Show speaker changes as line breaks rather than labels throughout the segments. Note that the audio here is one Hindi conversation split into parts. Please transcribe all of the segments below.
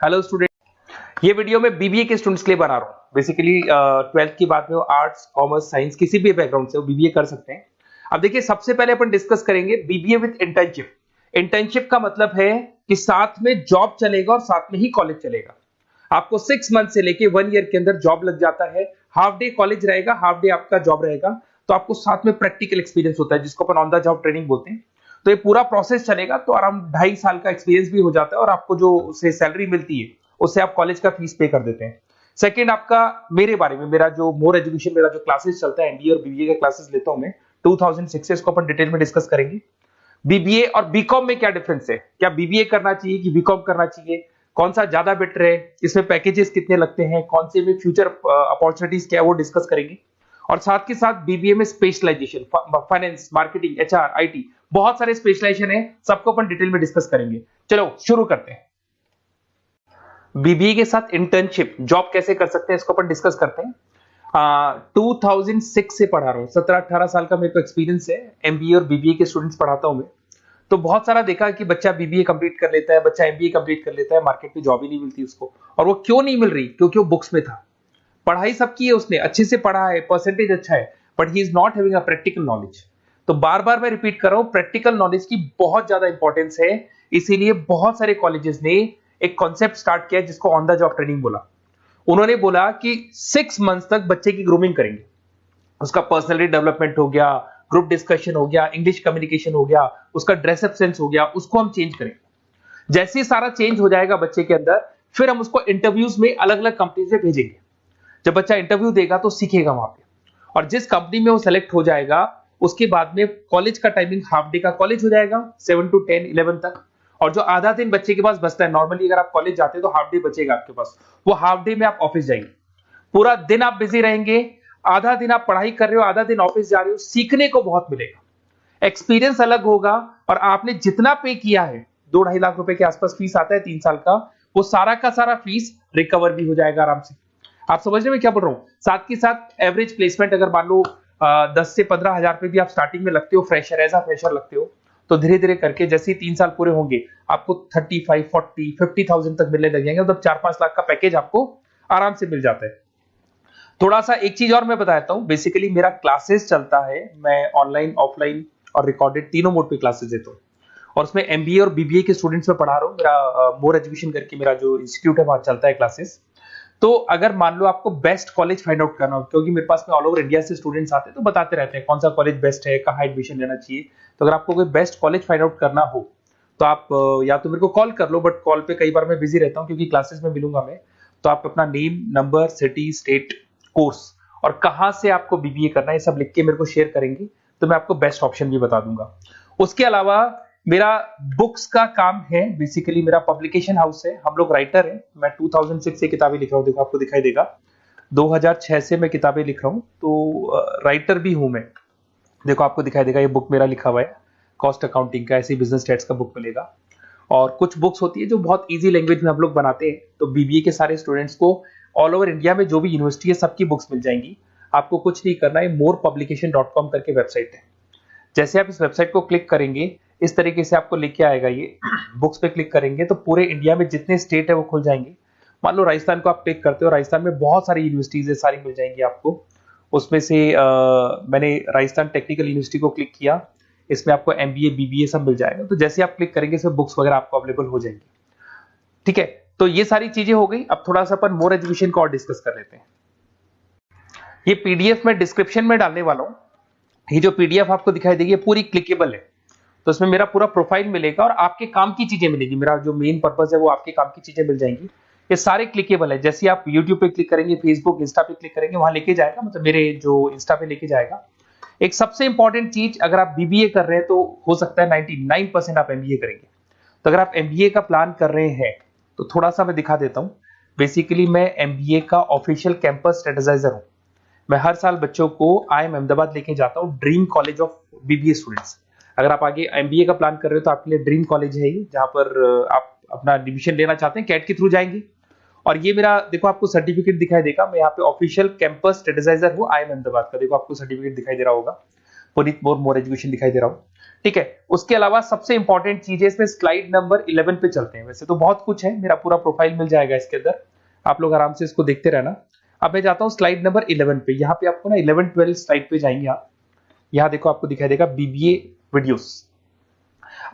हेलो स्टूडेंट, ये वीडियो मैं बीबीए के स्टूडेंट्स के लिए बना रहा हूँ। बेसिकली 12th की बात में वो आर्ट्स, कॉमर्स, साइंस किसी भी बैकग्राउंड से वो बीबीए कर सकते हैं। अब देखिए, सबसे पहले अपन डिस्कस करेंगे बीबीए विद इंटर्नशिप। इंटर्नशिप का मतलब है कि साथ में जॉब चलेगा और साथ में ही कॉलेज चलेगा। आपको 6 मंथ से लेके 1 ईयर के अंदर जॉब लग जाता है। हाफ डे कॉलेज रहेगा, हाफ डे आपका जॉब रहेगा, तो आपको साथ में प्रैक्टिकल एक्सपीरियंस होता है जिसको अपन ऑन द जॉब ट्रेनिंग बोलते हैं। तो ये पूरा प्रोसेस चलेगा तो अराउंड 2.5 साल का एक्सपीरियंस भी हो जाता है और आपको जो उसे सैलरी मिलती है उससे आप कॉलेज का फीस पे कर देते हैं। सेकंड, आपका मेरे बारे में, मेरा जो मोर एजुकेशन, मेरा जो क्लासेस चलता है एमबीए और बीबीए के क्लासेस लेता हूं मैं 2006 से, इसको अपन डिटेल में डिस्कस करेंगे। बीबीए और बीकॉम में क्या डिफरेंस है, क्या बीबीए करना चाहिए कि बीकॉम करना चाहिए, कौन सा ज्यादा बेटर है, इसमें पैकेजेस कितने लगते हैं, कौन से में फ्यूचर अपॉर्चुनिटीज क्या है वो डिस्कस करेंगे। और साथ के साथ बीबीए में specialization, finance, marketing, HR, IT, बहुत सारे स्पेशलाइजेशन है, सबको अपन डिटेल में डिस्कस करेंगे। चलो शुरू करते हैं। बीबीए के साथ इंटर्नशिप, जॉब कैसे कर सकते हैं इसको अपन डिस्कस करते हैं। 2006 से पढ़ा रहा हूँ, 17-18 साल का मेरे को एक्सपीरियंस है। एमबीए और बीबीए के स्टूडेंट्स पढ़ाता हूँ मैं। तो बहुत सारा देखा कि बच्चा बीबीए कंप्लीट कर लेता है, बच्चा एमबीए कंप्लीट कर लेता है, मार्केट में जॉब ही नहीं मिलती उसको। और वो क्यों नहीं मिल रही? क्योंकि वो बुक्स में था। पढ़ाई सबकी है, उसने अच्छे से पढ़ा है, परसेंटेज अच्छा है, but he is not having a practical knowledge. तो बार बार मैं रिपीट कर रहा हूं, प्रैक्टिकल नॉलेज की बहुत ज्यादा इंपॉर्टेंस है। इसीलिए बहुत सारे कॉलेजेस ने एक कॉन्सेप्ट स्टार्ट किया जिसको ऑन द जॉब ट्रेनिंग बोला। उन्होंने बोला कि 6 मंथ्स तक बच्चे की ग्रूमिंग करेंगे। उसका पर्सनैलिटी डेवलपमेंट हो गया, ग्रुप डिस्कशन हो गया, इंग्लिश कम्युनिकेशन हो गया, उसका ड्रेसअप सेंस हो गया, उसको हम चेंज करेंगे। जैसे ही सारा चेंज हो जाएगा बच्चे के अंदर, फिर हम उसको इंटरव्यूज में अलग अलग कंपनी से भेजेंगे। जब बच्चा इंटरव्यू देगा तो सीखेगा वहां पे, और जिस कंपनी में वो सेलेक्ट हो जाएगा उसके बाद में कॉलेज का टाइमिंग हाफ डे का कॉलेज हो जाएगा, 7 to 10, 11 तक। और जो आधा दिन बच्चे के पास बचता है, नॉर्मली अगर आप कॉलेज जाते हैं तो हाफ डे बचेगा आपके पास, वो हाफ डे में आप ऑफिस जाएंगे। पूरा दिन आप बिजी रहेंगे, आधा दिन आप पढ़ाई कर रहे हो, आधा दिन ऑफिस जा रहे हो, सीखने को बहुत मिलेगा, एक्सपीरियंस अलग होगा। और आपने जितना पे किया है, 2-2.5 लाख रुपए के आसपास फीस आता है 3 साल का, वो सारा का सारा फीस रिकवर भी हो जाएगा आराम से। आप समझ रहे हैं मैं क्या बोल रहा हूं? साथ के साथ एवरेज प्लेसमेंट अगर मान लो 10 से 15 हजार रुपए भी आप स्टार्टिंग में लगते हो, फ्रेशर, एज अ फ्रेशर लगते हो, तो धीरे धीरे करके जैसे ही 3 साल पूरे होंगे आपको 35, 40, 50,000 तक मिलने लग जाएंगे। मतलब 4-5 लाख का पैकेज आपको आराम से मिल जाता है। थोड़ा सा एक चीज और मैं बताता हूँ। बेसिकली मेरा क्लासेस चलता है, मैं ऑनलाइन, ऑफलाइन और रिकॉर्डेड तीनों मोड पे क्लासेस देता हूँ। और उसमें एमबीए और बीबीए के स्टूडेंट्स में पढ़ा रहा हूँ। मेरा मोर एजुकेशन करके मेरा जो इंस्टीट्यूट है वहां चलता है क्लासेस। तो अगर मान लो आपको बेस्ट कॉलेज फाइंड आउट करना हो, क्योंकि मेरे पास में ऑल ओवर इंडिया से स्टूडेंट्स आते हैं तो बताते रहते हैं कौन सा कॉलेज बेस्ट है, कहाँ एडमिशन लेना चाहिए। तो अगर आपको कोई बेस्ट कॉलेज फाइंड आउट करना हो तो आप या तो मेरे को कॉल कर लो, बट कॉल पे कई बार मैं बिजी रहता हूँ क्योंकि क्लासेस में मिलूंगा मैं। तो आप अपना name, number, city, state, course और कहाँ से आपको बीबीए करना है, सब लिख के मेरे को शेयर करेंगे तो मैं आपको बेस्ट ऑप्शन भी बता दूंगा। उसके अलावा मेरा बुक्स का काम है। बेसिकली मेरा पब्लिकेशन हाउस है, हम लोग राइटर हैं। मैं 2006 से किताबें लिख रहा हूँ, देखो आपको दिखाई देगा। 2006 से मैं किताबें लिख रहा हूँ, तो राइटर भी हूं मैं। देखो आपको दिखाई देगा, ये बुक मेरा लिखा हुआ है, कॉस्ट अकाउंटिंग का, ऐसे बिजनेस स्टैट्स का बुक मिलेगा। और कुछ बुक्स होती है जो बहुत ईजी लैंग्वेज में हम लोग बनाते हैं, तो बीबीए के सारे स्टूडेंट्स को ऑल ओवर इंडिया में जो भी यूनिवर्सिटी है सबकी बुक्स मिल जाएंगी। आपको कुछ नहीं करना है, morepublication.com करके वेबसाइट है। जैसे आप इस वेबसाइट को क्लिक करेंगे, इस तरीके से आपको लेके आएगा। ये बुक्स पे क्लिक करेंगे तो पूरे इंडिया में जितने स्टेट है वो खुल जाएंगे। मान लो राजस्थान को आप क्लिक करते हो, राजस्थान में बहुत सारी यूनिवर्सिटीज है, सारी मिल जाएंगी आपको। उसमें से मैंने राजस्थान टेक्निकल यूनिवर्सिटी को क्लिक किया, इसमें आपको एमबीए, बीबीए सब मिल जाएगा। तो जैसे आप क्लिक करेंगे इसमें बुक्स वगैरह आपको अवेलेबल हो जाएंगी। ठीक है, तो ये सारी चीजें हो गई। अब थोड़ा सा अपन मोर एजुकेशन को और डिस्कस कर लेते हैं। ये पीडीएफ में डिस्क्रिप्शन में डालने वाला हूं। ये जो पीडीएफ आपको दिखाई देगी पूरी क्लिकेबल है, तो इसमें मेरा पूरा प्रोफाइल मिलेगा और आपके काम की चीजें मिलेगी। मेरा जो मेन पर्पस है वो आपके काम की चीजें मिल जाएंगी। ये सारे क्लिकेबल है। जैसे आप YouTube पे क्लिक करेंगे, फेसबुक, इंस्टा पे क्लिक करेंगे, वहां लेके जाएगा, मतलब मेरे जो इंस्टा पे लेके जाएगा। एक सबसे इंपॉर्टेंट चीज, अगर आप बीबीए कर रहे हैं तो हो सकता है 99% आप एमबीए करेंगे। तो अगर आप एमबीए का प्लान कर रहे हैं तो थोड़ा सा मैं दिखा देता हूं। बेसिकली मैं एमबीए का ऑफिशियल कैंपस स्ट्रेटेजाइजर हूं। मैं हर साल बच्चों को IIM अहमदाबाद लेके जाता हूँ, dream college of BBA students. अगर आप आगे एमबीए का प्लान कर रहे हो तो आपके लिए ड्रीम कॉलेज है ये, जहां पर आप अपना एडमिशन लेना चाहते हैं, कैट के थ्रू जाएंगे। और ये मेरा, देखो आपको सर्टिफिकेट दिखाई देगा, मैं यहाँ पे ऑफिशियल कैंपस स्ट्रेटेजाइजर हूँ IIM अहमदाबाद का। देखो आपको सर्टिफिकेट दिखाई दे रहा होगा, पुनीत मोर एजुकेशन दिखाई दे रहा हूँ। ठीक है। उसके अलावा सबसे इंपॉर्टेंट चीज है इसमें, स्लाइड नंबर 11 पे चलते हैं। वैसे तो बहुत कुछ है, मेरा पूरा प्रोफाइल मिल जाएगा इसके अंदर, आप लोग आराम से इसको देखते रहना। अब मैं जाता हूँ स्लाइड नंबर 11 पे। यहाँ पे आपको ना 11-12 स्लाइड पे जाएंगे आप। यहाँ देखो आपको दिखाई देगा बीबीए वीडियोस।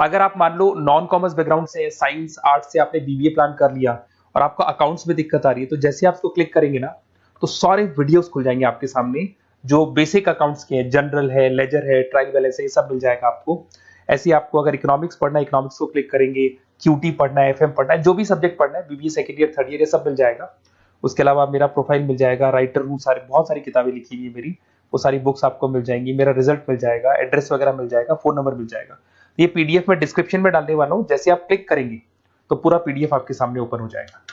अगर आप मान लो नॉन कॉमर्स बैकग्राउंड से, साइंस आर्ट्स से आपने बीबीए प्लान कर लिया और आपको अकाउंट्स में दिक्कत आ रही है, तो जैसे आप इसको क्लिक करेंगे ना तो सारे वीडियोस खुल जाएंगे आपके सामने, जो बेसिक अकाउंट्स के हैं, जनरल है, लेजर है, ट्रायल बैलेंस है, ये सब मिल जाएगा आपको। ऐसे ही आपको अगर इकोनॉमिक्स पढ़ना है, इकोनॉमिक्स को क्लिक करेंगे, क्यूटी पढ़ना है, एफएम पढ़ना है, जो भी सब्जेक्ट पढ़ना है, BBA second year third year, ये सब मिल जाएगा। उसके अलावा मेरा प्रोफाइल मिल जाएगा, राइटर हूँ, सारे बहुत सारी किताबें लिखी हुई है मेरी, वो सारी बुक्स आपको मिल जाएंगी, मेरा रिजल्ट मिल जाएगा, एड्रेस वगैरह मिल जाएगा, फोन नंबर मिल जाएगा। ये पीडीएफ में डिस्क्रिप्शन में डालने वाला हूँ, जैसे आप क्लिक करेंगे तो पूरा पीडीएफ आपके सामने ओपन हो जाएगा।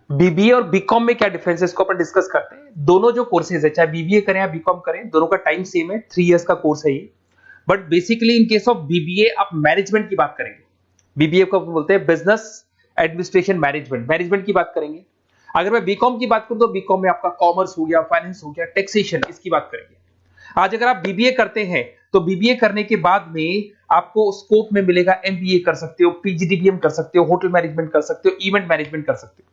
बीबीए और बीकॉम में क्या डिफरेंस है, इसको अपन डिस्कस करते हैं। दोनों जो कोर्सेज है, चाहे बीबीए करें या बीकॉम करें, दोनों का टाइम सेम है, 3 इयर्स का कोर्स है ये। But basically in case of BBA आप मैनेजमेंट की बात करेंगे। बीबीए को बोलते हैं बिजनेस एडमिनिस्ट्रेशन मैनेजमेंट, मैनेजमेंट की बात करेंगे। अगर मैं बीकॉम की बात करूं तो बीकॉम में आपका कॉमर्स हो गया, फाइनेंस हो गया, टैक्सेशन, इसकी बात करेंगे। आज अगर आप बीबीए करते हैं तो बीबीए करने के बाद में आपको स्कोप में मिलेगा एमबीए कर सकते हो, पीजीडीबीएम कर सकते हो, होटल मैनेजमेंट कर सकते हो, इवेंट मैनेजमेंट कर सकते हो।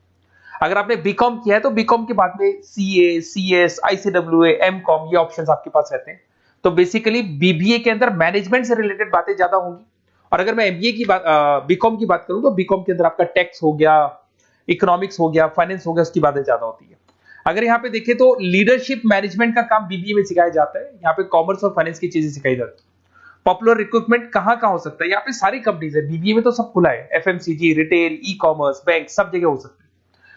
अगर आपने बीकॉम किया है तो बीकॉम के बाद में सीए, सीएस, आईसीडब्ल्यूए, एमकॉम, ये ऑप्शंस आपके पास रहते हैं। तो बेसिकली बीबीए के अंदर मैनेजमेंट से रिलेटेड बातें ज्यादा होंगी। और अगर मैं एमबीए की बात, बीकॉम की बात करूं तो बीकॉम के अंदर आपका टैक्स हो गया, इकोनॉमिक्स हो गया, फाइनेंस हो गया, उसकी बातें ज्यादा होती है। अगर यहाँ पे देखें तो लीडरशिप मैनेजमेंट का काम बीबीए में सिखाया जाता है। यहाँ पे कॉमर्स और फाइनेंस की चीजें सिखाई जाती है। पॉपुलर रिक्रूटमेंट कहाँ कहाँ हो सकता है, यहाँ पे सारी कंपनीज है, बीबीए में तो सब खुला है, FMCG, retail, e commerce, bank, सब जगह हो सकती है।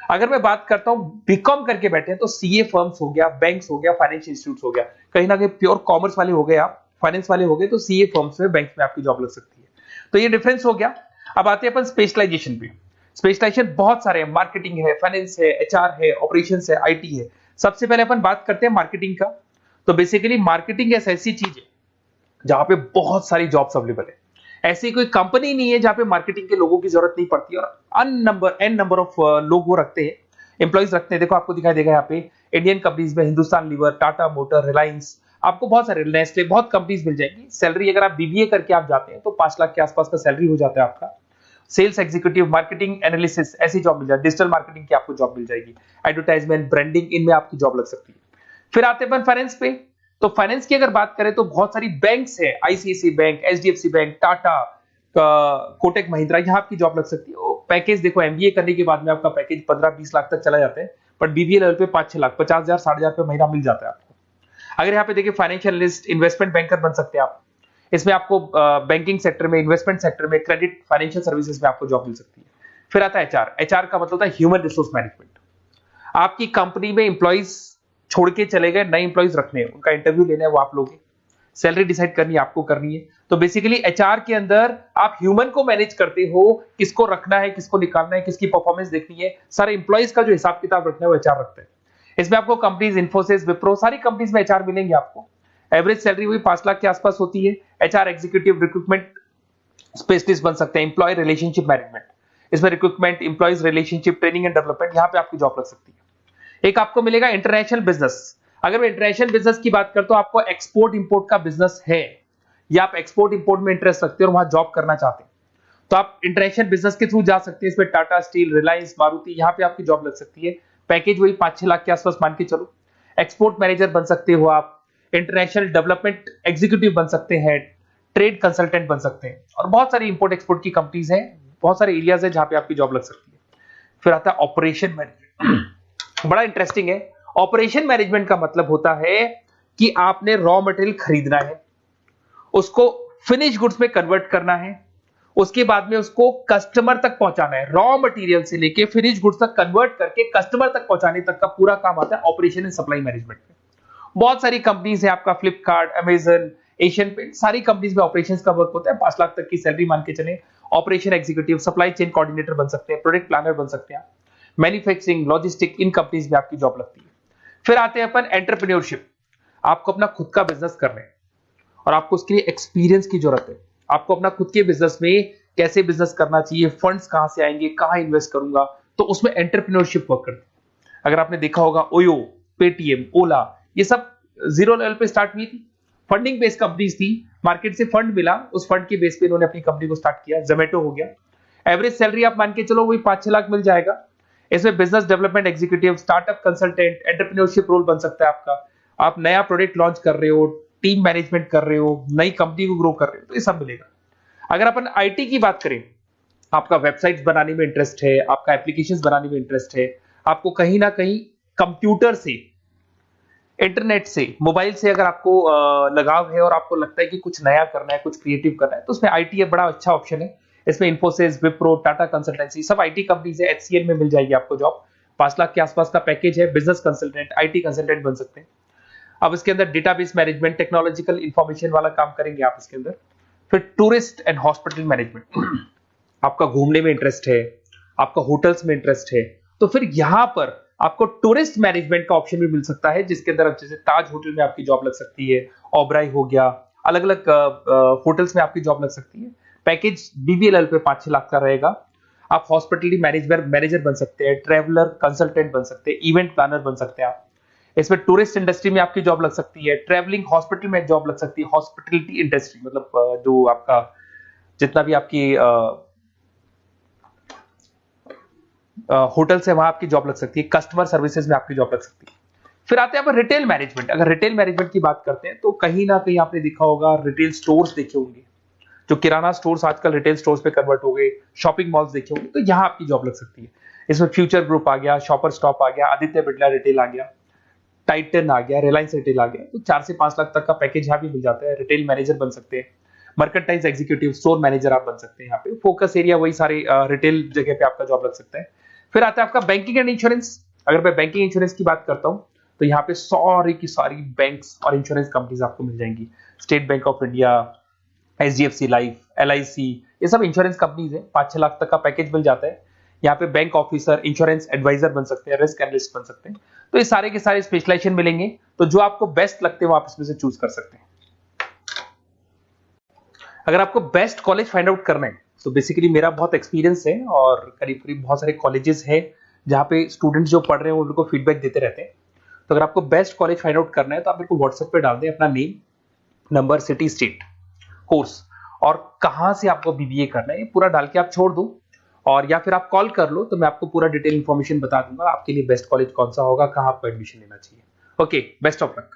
अगर मैं बात करता हूं बीकॉम करके बैठे हैं तो सीए फर्म्स हो गया, बैंक्स हो गया, फाइनेंशियल इंस्टीट्यूट्स हो गया, कहीं ना कहीं प्योर कॉमर्स वाले हो गए आप, फाइनेंस वाले हो गए तो सीए फर्म्स में, बैंक्स में आपकी जॉब लग सकती है। तो ये डिफरेंस हो गया। अब आते हैं अपन स्पेशलाइजेशन पे। स्पेशलाइजेशन बहुत सारे हैं, मार्केटिंग है, फाइनेंस है, एचआर है, ऑपरेशंस है, आईटी है। सबसे पहले अपन बात करते हैं मार्केटिंग का। तो बेसिकली मार्केटिंग ऐसी चीज है जहां पे बहुत सारी जॉब्स अवेलेबल है। ऐसी कोई कंपनी नहीं है जहां पे मार्केटिंग के लोगों की जरूरत नहीं पड़ती, और एन नंबर ऑफ लोग वो रखते हैं, एम्प्लॉइज रखते हैं। देखो आपको दिखाई देगा यहाँ पे इंडियन कंपनीज में हिंदुस्तान लीवर, टाटा मोटर, रिलायंस, आपको बहुत सारे, नेस्ले, बहुत कंपनीज मिल जाएगी। सैलरी अगर आप बीबीए करके आप जाते हैं तो 5 लाख के आसपास का सैलरी हो जाता है आपका। सेल्स एग्जीक्यूटिव, मार्केटिंग एनालिसिस, ऐसी जॉब मिल जाएगी। डिजिटल मार्केटिंग की आपको जॉब मिल जाएगी, एडवर्टाइजमेंट, ब्रांडिंग, इनमें आपकी जॉब लग सकती है। फिर आते हैं फाइनेंस पे। तो फाइनेंस की अगर बात करें तो बहुत सारी बैंक्स है, ICICI bank, HDFC bank, Tata, Kotak Mahindra, यहाँ आपकी जॉब लग सकती है। पैकेज देखो एमबीए करने के बाद में आपका पैकेज 15-20 लाख तक चला जाता है, बट बीबीए लेवल पे 5-6 लाख, 50,000, 60,000 रुपए महीना मिल जाता है आपको। अगर यहाँ पे देखिए फाइनेंशियल एनालिस्ट, इन्वेस्टमेंट बैंकर बन सकते हैं आप। इसमें आपको बैंकिंग सेक्टर में, इन्वेस्टमेंट सेक्टर में, क्रेडिट, फाइनेंशियल सर्विसेज में आपको जॉब मिल सकती है। फिर आता है एचआर। एचआर का मतलब होता है ह्यूमन रिसोर्स मैनेजमेंट। आपकी कंपनी में इंप्लॉइज छोड़ के चले गए, नए इंप्लॉइज रखने हैं, उनका इंटरव्यू लेना है, वो आप लोग, सैलरी डिसाइड करनी है, आपको करनी है। तो बेसिकली एचआर के अंदर आप ह्यूमन को मैनेज करते हो, किसको रखना है, किसको निकालना है, किसकी परफॉर्मेंस देखनी है, सारे इंप्लॉइज का जो हिसाब किताब रखना है वो एचआर रखते हैं। इसमें आपको कंपनीज, इन्फोसिस, विप्रो, सारी कंपनीज में एचआर मिलेंगे आपको। एवरेज सैलरी हुई 5 लाख के आसपास होती है। एचआर एग्जीक्यूटिव, रिक्रूटमेंट स्पेशलिस्ट बन सकते हैं, एम्प्लॉय रिलेशनशिप मैनेजमेंट, इसमें recruitment, employees relationship, training and development, यहाँ पे आपकी जॉब लग सकती है। एक आपको मिलेगा इंटरनेशनल बिजनेस। अगर मैं इंटरनेशनल बिजनेस की बात करता हूं, आपको एक्सपोर्ट इंपोर्ट का बिजनेस है या आप एक्सपोर्ट इंपोर्ट में इंटरेस्ट रखते हैं और वहां जॉब करना चाहते हैं, तो आप इंटरनेशनल बिजनेस के थ्रू जा सकते हैं। इसमें टाटा स्टील, रिलायंस, मारुति, यहाँ पे आपकी जॉब लग सकती है। पैकेज वही 5-6 लाख के आसपास मान के चलो। एक्सपोर्ट मैनेजर बन सकते हो आप, इंटरनेशनल डेवलपमेंट एग्जीक्यूटिव बन सकते हैं, ट्रेड कंसल्टेंट बन सकते हैं, और बहुत सारी इंपोर्ट एक्सपोर्ट की कंपनीज हैं, बहुत सारे एरियाज है जहां पे आपकी जॉब लग सकती है। फिर आता है ऑपरेशन मैनेजमेंट। बड़ा इंटरेस्टिंग है। ऑपरेशन मैनेजमेंट का मतलब होता है कि आपने रॉ मटेरियल खरीदना है, उसको फिनिश गुड्स में कन्वर्ट करना है, उसके बाद में उसको कस्टमर तक पहुंचाना है। रॉ मटेरियल से लेके फिनिश गुड्स तक कन्वर्ट करके कस्टमर तक पहुंचाने तक का पूरा काम आता है ऑपरेशन एंड सप्लाई मैनेजमेंट में। बहुत सारी कंपनीज है, आपका फ्लिपकार्ट, अमेजन, एशियन पेंट, सारी कंपनीज में ऑपरेशंस का वर्क होता है। 5 लाख तक की सैलरी मान के चले। Operation executive, supply chain coordinator बन सकते हैं, प्रोडक्ट प्लानर बन सकते हैं, मैन्युफैक्चरिंग, लॉजिस्टिक, इन कंपनीज में आपकी जॉब लगती है। फिर आते हैं अपन एंटरप्रेन्योरशिप। आपको अपना खुद का बिजनेस करना है और आपको उसके लिए एक्सपीरियंस की जरूरत है। आपको अपना खुद के बिजनेस में कैसे बिजनेस करना चाहिए, फंड्स कहां से आएंगे, कहां इन्वेस्ट करूंगा, तो उसमें एंटरप्रेन्योरशिप वर्क करती है। अगर आपने देखा होगा ओयो, पेटीएम, ओला, ये सब जीरो लेवल पे स्टार्ट हुई थी, फंडिंग बेस्ड कंपनीज थी, मार्केट से फंड मिला, उस फंड के बेस पे इन्होंने अपनी कंपनी को स्टार्ट किया। जोमेटो हो गया, एवरेज सैलरी आप मान के चलो वही 5-6 लाख मिल जाएगा। इसमें business development executive, startup consultant, entrepreneurship role बन सकता है आपका। आप नया प्रोडक्ट लॉन्च कर रहे हो, टीम मैनेजमेंट कर रहे हो, नई कंपनी को ग्रो कर रहे हो, तो ये सब मिलेगा। अगर अपन आईटी की बात करें, आपका वेबसाइट्स बनाने में इंटरेस्ट है, आपका एप्लीकेशंस बनाने में इंटरेस्ट है, आपको कहीं ना कहीं कंप्यूटर से, इंटरनेट से, मोबाइल से अगर आपको लगाव है और आपको लगता है कि कुछ नया करना है, कुछ क्रिएटिव करना है, तो उसमें आईटी बड़ा अच्छा ऑप्शन है। इसमें इन्फोसिस, विप्रो, टाटा कंसल्टेंसी, सब आईटी कंपनीज है। एचसीएल में मिल जाएगी आपको जॉब, 5 लाख के आसपास का पैकेज है। बिजनेस कंसल्टेंट, आईटी कंसल्टेंट बन सकते हैं। अब इसके अंदर डेटाबेस मैनेजमेंट, टेक्नोलॉजिकल इंफॉर्मेशन वाला काम करेंगे आप इसके अंदर। फिर टूरिस्ट एंड हॉस्पिटल मैनेजमेंट, आपका घूमने में इंटरेस्ट है, आपका होटल्स में इंटरेस्ट है, तो फिर यहां पर आपको टूरिस्ट मैनेजमेंट का ऑप्शन भी मिल सकता है, जिसके अंदर जैसे ताज होटल में आपकी जॉब लग सकती है, ओबराय हो गया, अलग अलग होटल्स में आपकी जॉब लग सकती है। पैकेज बीबीएलएल पे 5-6 लाख का रहेगा। आप हॉस्पिटलिटी मैनेजर बन सकते हैं, ट्रैवलर कंसल्टेंट बन सकते हैं, इवेंट प्लानर बन सकते हैं आप। इसमें टूरिस्ट इंडस्ट्री में आपकी जॉब लग सकती है, ट्रैवलिंग हॉस्पिटल में जॉब लग सकती है, हॉस्पिटलिटी इंडस्ट्री मतलब जो आपका जितना भी आपकी होटल से वहां आपकी जॉब लग सकती है, कस्टमर सर्विसेज में आपकी जॉब लग सकती है। फिर आते हैं आप रिटेल मैनेजमेंट। अगर रिटेल मैनेजमेंट की बात करते हैं तो कहीं ना कहीं आपने देखा होगा, रिटेल स्टोर्स देखे होंगे, जो किराना स्टोर्स आजकल रिटेल स्टोर्स पे कन्वर्ट हो गए, शॉपिंग मॉल्स देखे होंगे, तो यहां आपकी जॉब लग सकती है। इसमें फ्यूचर ग्रुप आ गया, शॉपर स्टॉप आ गया, आदित्य बिरला रिटेल आ गया, टाइटन आ गया, रिलायंस रिटेल आ गया, तो 4 से 5 लाख तक का पैकेज यहाँ भी मिल जाता है। रिटेल मैनेजर बन सकते हैं, मर्केंटाइज एग्जीक्यूटिव, स्टोर मैनेजर आप बन सकते हैं। यहाँ पे फोकस एरिया वही सारे रिटेल जगह पे आपका जॉब लग सकता है। फिर आता है आपका बैंकिंग एंड इंश्योरेंस। अगर मैं बैंकिंग इंश्योरेंस की बात करता हूं तो यहाँ पे सारी की सारी बैंक्स और इंश्योरेंस कंपनीज आपको मिल जाएंगी। State bank of India, HDFC life, LIC, ये सब इंश्योरेंस कंपनीज है। 5-6 लाख तक का पैकेज मिल जाता है। यहाँ पे बैंक ऑफिसर, इंश्योरेंस एडवाइजर बन सकते हैं, रिस्क एनालिस्ट बन सकते हैं। तो ये सारे के सारे स्पेशलाइजेशन मिलेंगे। तो जो आपको बेस्ट लगते हैं वो आप इसमें से चूज कर सकते हैं। अगर आपको बेस्ट कॉलेज फाइंड आउट करना है तो बेसिकली मेरा बहुत एक्सपीरियंस है और करीब करीब बहुत सारे कॉलेजेस हैं जहाँ पे स्टूडेंट्स जो पढ़ रहे हैं उनको फीडबैक देते रहते हैं। तो अगर आपको बेस्ट कॉलेज फाइंड आउट करना है तो आप मेरे को व्हाट्सएप पे डाल दें अपना name, number, city, state, course और कहाँ से आपको बीबीए करना है, ये पूरा डाल के आप छोड़ दो और या फिर आप कॉल कर लो तो मैं आपको पूरा डिटेल इन्फॉर्मेशन बता दूंगा आपके लिए बेस्ट कॉलेज कौन सा होगा, कहाँ आपको एडमिशन लेना चाहिए। Okay, best of luck.